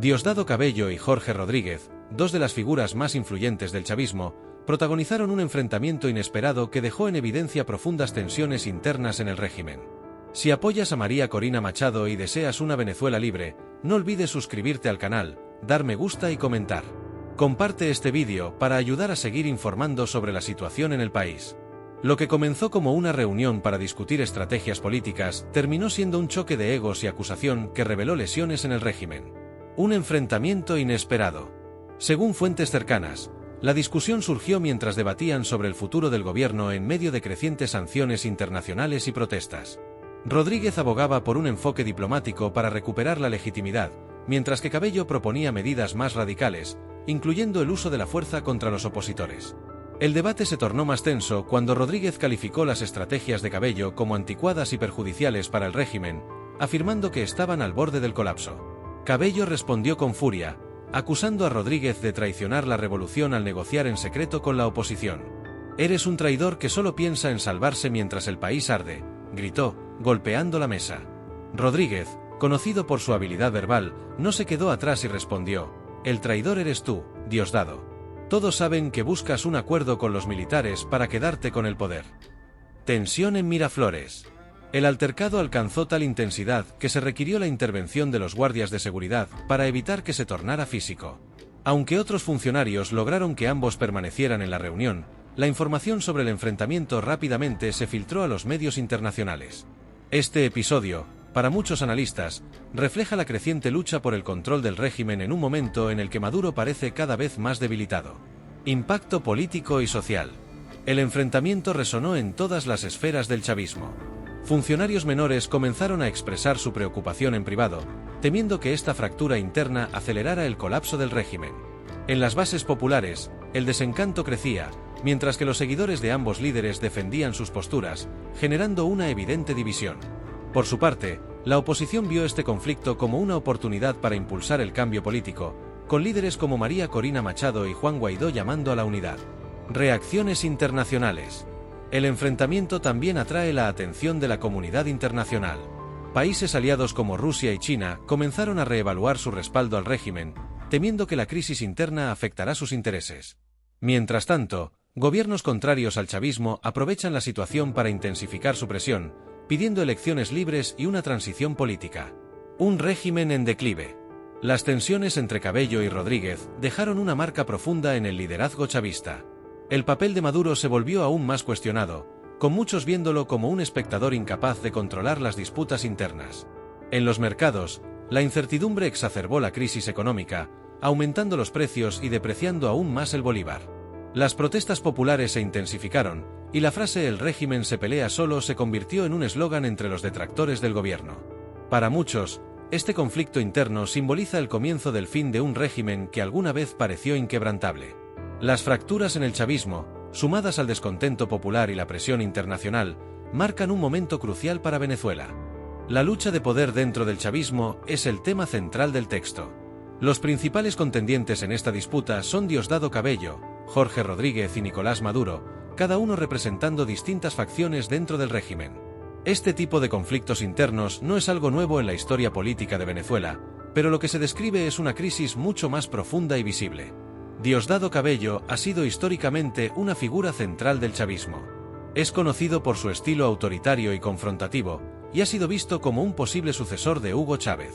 Diosdado Cabello y Jorge Rodríguez, dos de las figuras más influyentes del chavismo, protagonizaron un enfrentamiento inesperado que dejó en evidencia profundas tensiones internas en el régimen. Si apoyas a María Corina Machado y deseas una Venezuela libre, no olvides suscribirte al canal, dar me gusta y comentar. Comparte este vídeo para ayudar a seguir informando sobre la situación en el país. Lo que comenzó como una reunión para discutir estrategias políticas terminó siendo un choque de egos y acusación que reveló lesiones en el régimen. Un enfrentamiento inesperado. Según fuentes cercanas, la discusión surgió mientras debatían sobre el futuro del gobierno en medio de crecientes sanciones internacionales y protestas. Rodríguez abogaba por un enfoque diplomático para recuperar la legitimidad, mientras que Cabello proponía medidas más radicales, incluyendo el uso de la fuerza contra los opositores. El debate se tornó más tenso cuando Rodríguez calificó las estrategias de Cabello como anticuadas y perjudiciales para el régimen, afirmando que estaban al borde del colapso. Cabello respondió con furia, acusando a Rodríguez de traicionar la revolución al negociar en secreto con la oposición. «Eres un traidor que solo piensa en salvarse mientras el país arde», gritó, golpeando la mesa. Rodríguez, conocido por su habilidad verbal, no se quedó atrás y respondió: «El traidor eres tú, Diosdado. Todos saben que buscas un acuerdo con los militares para quedarte con el poder». Tensión en Miraflores. El altercado alcanzó tal intensidad que se requirió la intervención de los guardias de seguridad para evitar que se tornara físico. Aunque otros funcionarios lograron que ambos permanecieran en la reunión, la información sobre el enfrentamiento rápidamente se filtró a los medios internacionales. Este episodio, para muchos analistas, refleja la creciente lucha por el control del régimen en un momento en el que Maduro parece cada vez más debilitado. Impacto político y social. El enfrentamiento resonó en todas las esferas del chavismo. Funcionarios menores comenzaron a expresar su preocupación en privado, temiendo que esta fractura interna acelerara el colapso del régimen. En las bases populares, el desencanto crecía, mientras que los seguidores de ambos líderes defendían sus posturas, generando una evidente división. Por su parte, la oposición vio este conflicto como una oportunidad para impulsar el cambio político, con líderes como María Corina Machado y Juan Guaidó llamando a la unidad. Reacciones internacionales. El enfrentamiento también atrae la atención de la comunidad internacional. Países aliados como Rusia y China comenzaron a reevaluar su respaldo al régimen, temiendo que la crisis interna afectará sus intereses. Mientras tanto, gobiernos contrarios al chavismo aprovechan la situación para intensificar su presión, pidiendo elecciones libres y una transición política. Un régimen en declive. Las tensiones entre Cabello y Rodríguez dejaron una marca profunda en el liderazgo chavista. El papel de Maduro se volvió aún más cuestionado, con muchos viéndolo como un espectador incapaz de controlar las disputas internas. En los mercados, la incertidumbre exacerbó la crisis económica, aumentando los precios y depreciando aún más el bolívar. Las protestas populares se intensificaron, y la frase «el régimen se pelea solo» se convirtió en un eslogan entre los detractores del gobierno. Para muchos, este conflicto interno simboliza el comienzo del fin de un régimen que alguna vez pareció inquebrantable. Las fracturas en el chavismo, sumadas al descontento popular y la presión internacional, marcan un momento crucial para Venezuela. La lucha de poder dentro del chavismo es el tema central del texto. Los principales contendientes en esta disputa son Diosdado Cabello, Jorge Rodríguez y Nicolás Maduro, cada uno representando distintas facciones dentro del régimen. Este tipo de conflictos internos no es algo nuevo en la historia política de Venezuela, pero lo que se describe es una crisis mucho más profunda y visible. Diosdado Cabello ha sido históricamente una figura central del chavismo. Es conocido por su estilo autoritario y confrontativo, y ha sido visto como un posible sucesor de Hugo Chávez.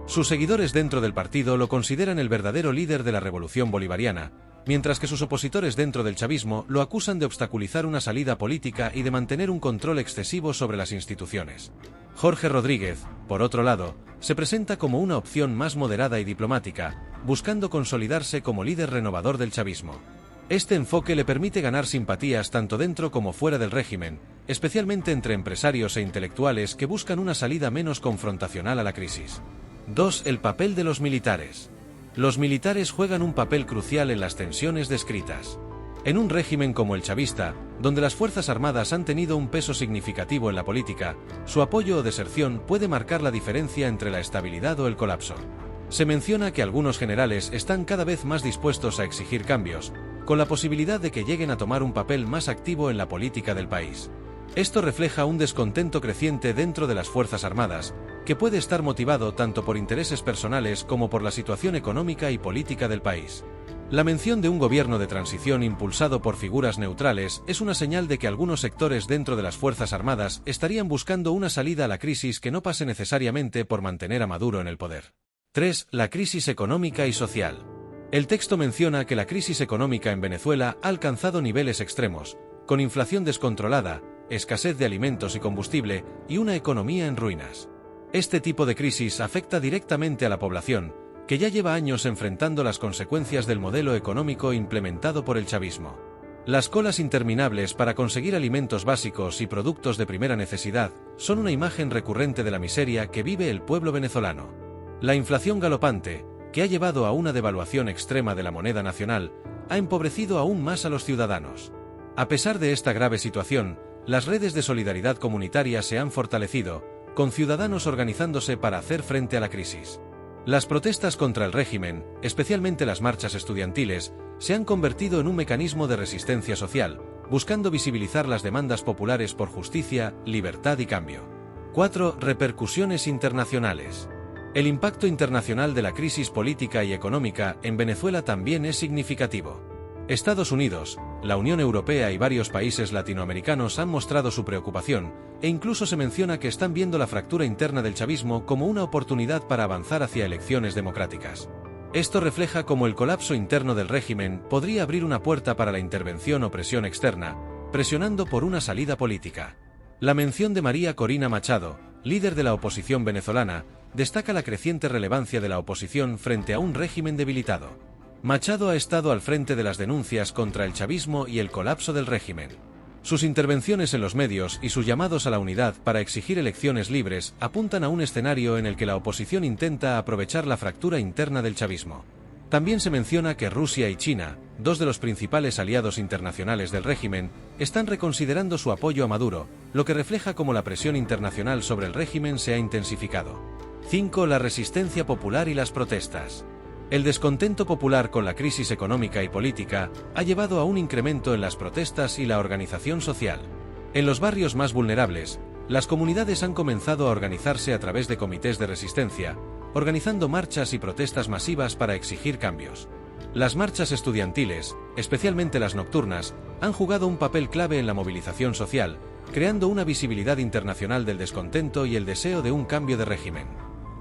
Sus seguidores dentro del partido lo consideran el verdadero líder de la revolución bolivariana, mientras que sus opositores dentro del chavismo lo acusan de obstaculizar una salida política y de mantener un control excesivo sobre las instituciones. Jorge Rodríguez, por otro lado, se presenta como una opción más moderada y diplomática, buscando consolidarse como líder renovador del chavismo. Este enfoque le permite ganar simpatías tanto dentro como fuera del régimen, especialmente entre empresarios e intelectuales que buscan una salida menos confrontacional a la crisis. 2. El papel de los militares. Los militares juegan un papel crucial en las tensiones descritas. En un régimen como el chavista, donde las Fuerzas Armadas han tenido un peso significativo en la política, su apoyo o deserción puede marcar la diferencia entre la estabilidad o el colapso. Se menciona que algunos generales están cada vez más dispuestos a exigir cambios, con la posibilidad de que lleguen a tomar un papel más activo en la política del país. Esto refleja un descontento creciente dentro de las Fuerzas Armadas, que puede estar motivado tanto por intereses personales como por la situación económica y política del país. La mención de un gobierno de transición impulsado por figuras neutrales es una señal de que algunos sectores dentro de las Fuerzas Armadas estarían buscando una salida a la crisis que no pase necesariamente por mantener a Maduro en el poder. 3. La crisis económica y social. El texto menciona que la crisis económica en Venezuela ha alcanzado niveles extremos, con inflación descontrolada, escasez de alimentos y combustible, y una economía en ruinas. Este tipo de crisis afecta directamente a la población, que ya lleva años enfrentando las consecuencias del modelo económico implementado por el chavismo. Las colas interminables para conseguir alimentos básicos y productos de primera necesidad son una imagen recurrente de la miseria que vive el pueblo venezolano. La inflación galopante, que ha llevado a una devaluación extrema de la moneda nacional, ha empobrecido aún más a los ciudadanos. A pesar de esta grave situación, las redes de solidaridad comunitaria se han fortalecido, con ciudadanos organizándose para hacer frente a la crisis. Las protestas contra el régimen, especialmente las marchas estudiantiles, se han convertido en un mecanismo de resistencia social, buscando visibilizar las demandas populares por justicia, libertad y cambio. 4. Repercusiones internacionales. El impacto internacional de la crisis política y económica en Venezuela también es significativo. Estados Unidos, la Unión Europea y varios países latinoamericanos han mostrado su preocupación, e incluso se menciona que están viendo la fractura interna del chavismo como una oportunidad para avanzar hacia elecciones democráticas. Esto refleja cómo el colapso interno del régimen podría abrir una puerta para la intervención o presión externa, presionando por una salida política. La mención de María Corina Machado, líder de la oposición venezolana, destaca la creciente relevancia de la oposición frente a un régimen debilitado. Machado ha estado al frente de las denuncias contra el chavismo y el colapso del régimen. Sus intervenciones en los medios y sus llamados a la unidad para exigir elecciones libres apuntan a un escenario en el que la oposición intenta aprovechar la fractura interna del chavismo. También se menciona que Rusia y China, dos de los principales aliados internacionales del régimen, están reconsiderando su apoyo a Maduro, lo que refleja cómo la presión internacional sobre el régimen se ha intensificado. 5. La resistencia popular y las protestas. El descontento popular con la crisis económica y política ha llevado a un incremento en las protestas y la organización social. En los barrios más vulnerables, las comunidades han comenzado a organizarse a través de comités de resistencia, organizando marchas y protestas masivas para exigir cambios. Las marchas estudiantiles, especialmente las nocturnas, han jugado un papel clave en la movilización social, creando una visibilidad internacional del descontento y el deseo de un cambio de régimen.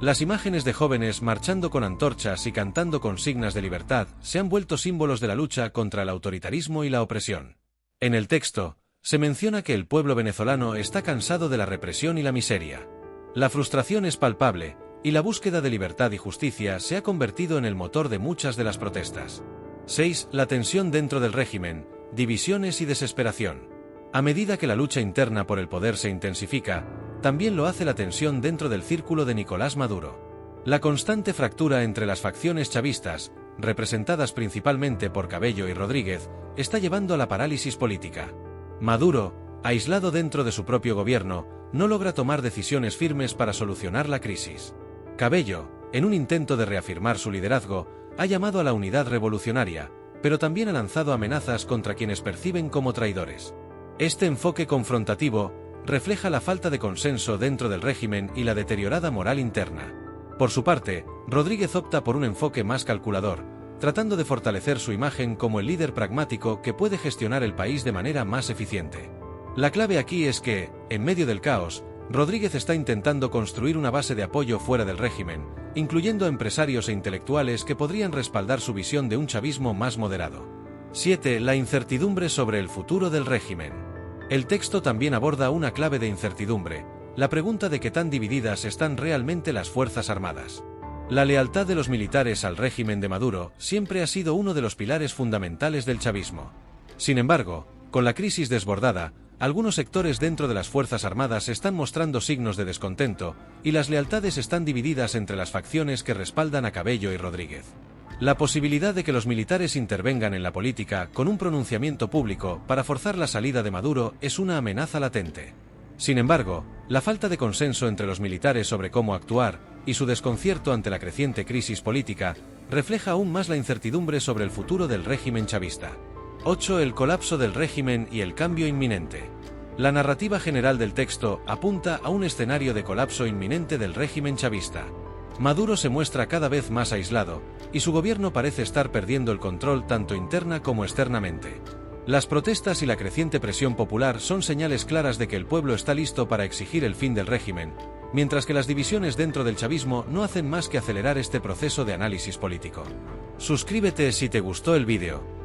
Las imágenes de jóvenes marchando con antorchas y cantando consignas de libertad se han vuelto símbolos de la lucha contra el autoritarismo y la opresión. En el texto, se menciona que el pueblo venezolano está cansado de la represión y la miseria. La frustración es palpable, y la búsqueda de libertad y justicia se ha convertido en el motor de muchas de las protestas. 6. La tensión dentro del régimen, divisiones y desesperación. A medida que la lucha interna por el poder se intensifica, también lo hace la tensión dentro del círculo de Nicolás Maduro. La constante fractura entre las facciones chavistas, representadas principalmente por Cabello y Rodríguez, está llevando a la parálisis política. Maduro, aislado dentro de su propio gobierno, no logra tomar decisiones firmes para solucionar la crisis. Cabello, en un intento de reafirmar su liderazgo, ha llamado a la unidad revolucionaria, pero también ha lanzado amenazas contra quienes perciben como traidores. Este enfoque confrontativo refleja la falta de consenso dentro del régimen y la deteriorada moral interna. Por su parte, Rodríguez opta por un enfoque más calculador, tratando de fortalecer su imagen como el líder pragmático que puede gestionar el país de manera más eficiente. La clave aquí es que, en medio del caos, Rodríguez está intentando construir una base de apoyo fuera del régimen, incluyendo a empresarios e intelectuales que podrían respaldar su visión de un chavismo más moderado. 7. La incertidumbre sobre el futuro del régimen. El texto también aborda una clave de incertidumbre, la pregunta de qué tan divididas están realmente las Fuerzas Armadas. La lealtad de los militares al régimen de Maduro siempre ha sido uno de los pilares fundamentales del chavismo. Sin embargo, con la crisis desbordada, algunos sectores dentro de las Fuerzas Armadas están mostrando signos de descontento, y las lealtades están divididas entre las facciones que respaldan a Cabello y Rodríguez. La posibilidad de que los militares intervengan en la política con un pronunciamiento público para forzar la salida de Maduro es una amenaza latente. Sin embargo, la falta de consenso entre los militares sobre cómo actuar y su desconcierto ante la creciente crisis política refleja aún más la incertidumbre sobre el futuro del régimen chavista. 8. El colapso del régimen y el cambio inminente. La narrativa general del texto apunta a un escenario de colapso inminente del régimen chavista. Maduro se muestra cada vez más aislado, y su gobierno parece estar perdiendo el control tanto interna como externamente. Las protestas y la creciente presión popular son señales claras de que el pueblo está listo para exigir el fin del régimen, mientras que las divisiones dentro del chavismo no hacen más que acelerar este proceso de análisis político. Suscríbete si te gustó el vídeo.